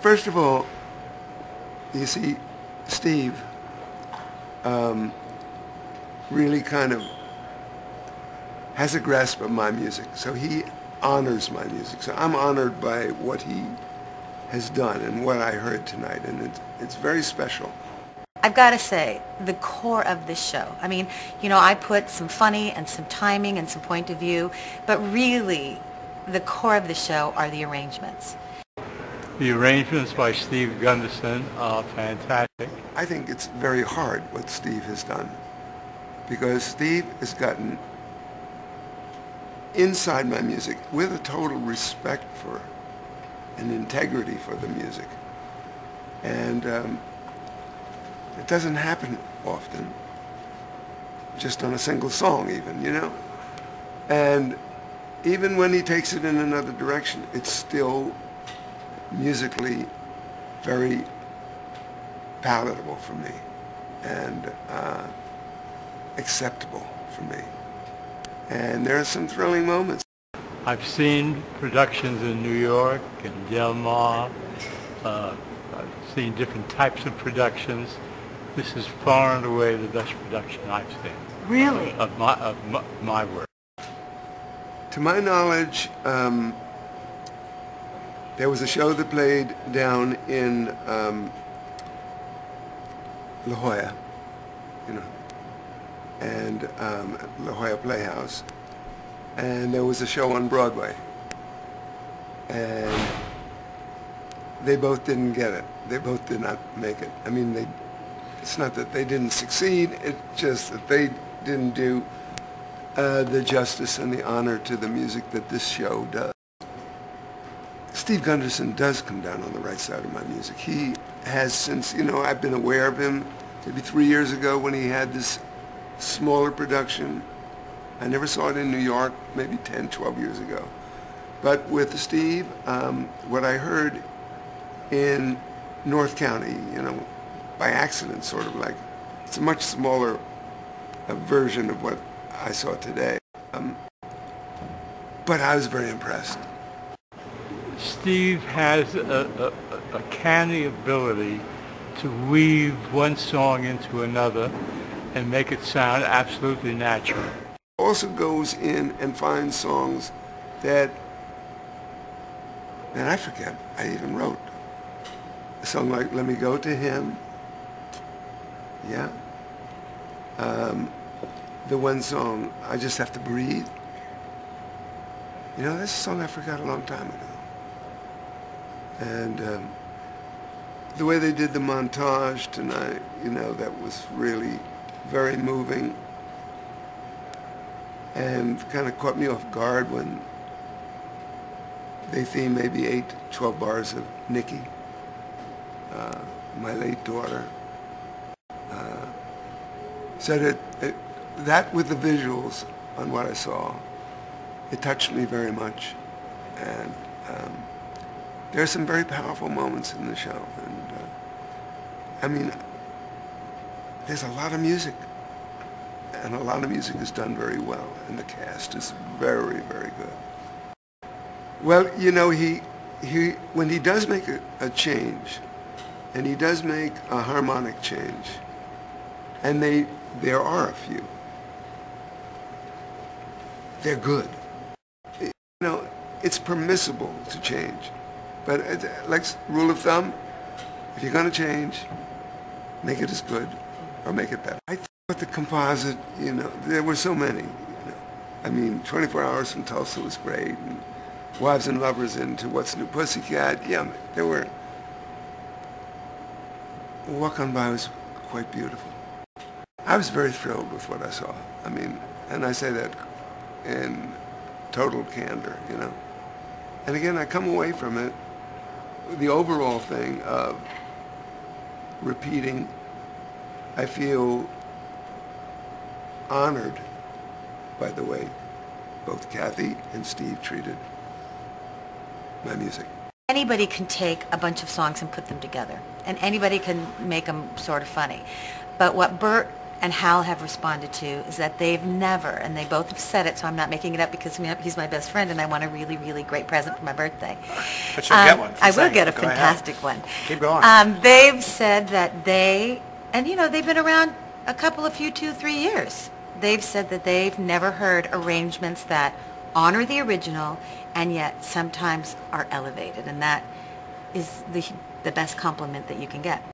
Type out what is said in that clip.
first of all, you see, Steve really kind of has a grasp of my music. So he honors my music. So I'm honored by what he has done and what I heard tonight, and it's very special. I've got to say, the core of this show, I mean, you know, I put some funny and some timing and some point of view, but really the core of the show are the arrangements. The arrangements by Steve Gunderson are fantastic. I think it's very hard what Steve has done, because Steve has gotten inside my music with a total respect for and integrity for the music. And it doesn't happen often, just on a single song even, you know? And even when he takes it in another direction, it's still musically very palatable for me and acceptable for me. And there are some thrilling moments. I've seen productions in New York and Del Mar. I've seen different types of productions. This is far and away the best production I've seen. Really? Of my work. To my knowledge, there was a show that played down in La Jolla, you know, and La Jolla Playhouse, and there was a show on Broadway, and they both didn't get it. They both did not make it. I mean, it's not that they didn't succeed, it's just that they didn't do the justice and the honor to the music that this show does. Steve Gunderson does come down on the right side of my music. He has since, you know, I've been aware of him maybe 3 years ago when he had this smaller production. I never saw it in New York, maybe 10, 12 years ago. But with Steve, what I heard in North County, you know, by accident, sort of like, it's a much smaller version of what I saw today. But I was very impressed. Steve has a canny ability to weave one song into another and make it sound absolutely natural. Also goes in and finds songs that, and I forget, I even wrote a song like Let Me Go to Him. Yeah. The one song, I Just Have to Breathe. You know, that's a song I forgot a long time ago. And the way they did the montage tonight, you know, that was really very moving and kind of caught me off guard when they themed maybe 8, 12 bars of Nikki, my late daughter. So that with the visuals on what I saw, it touched me very much. And there are some very powerful moments in the show. And I mean, there's a lot of music. And a lot of music is done very well. And the cast is very, very good. Well, you know, when he does make a change, and he does make a harmonic change, and there are a few, they're good. You know, it's permissible to change. But like rule of thumb, if you're going to change, make it as good or make it better. I thought the composite, you know, there were so many. You know. I mean, 24 Hours from Tulsa was great, and Wives and Lovers into What's New Pussycat. Yeah, there were. Walk On By was quite beautiful. I was very thrilled with what I saw. I mean, and I say that in total candor, you know. And again, I come away from it, the overall thing of repeating, I feel honored by the way both Kathy and Steve treated my music. Anybody can take a bunch of songs and put them together, and anybody can make them sort of funny. But what Burt and Hal have responded to is that they've never, and they both have said it, so I'm not making it up because he's my best friend and I want a really, really great present for my birthday. But you'll get one. I will get a Go ahead. fantastic one. Keep going. They've said that and they've been around a couple of 2-3 years. They've said that they've never heard arrangements that honor the original and yet sometimes are elevated, and that is the best compliment that you can get.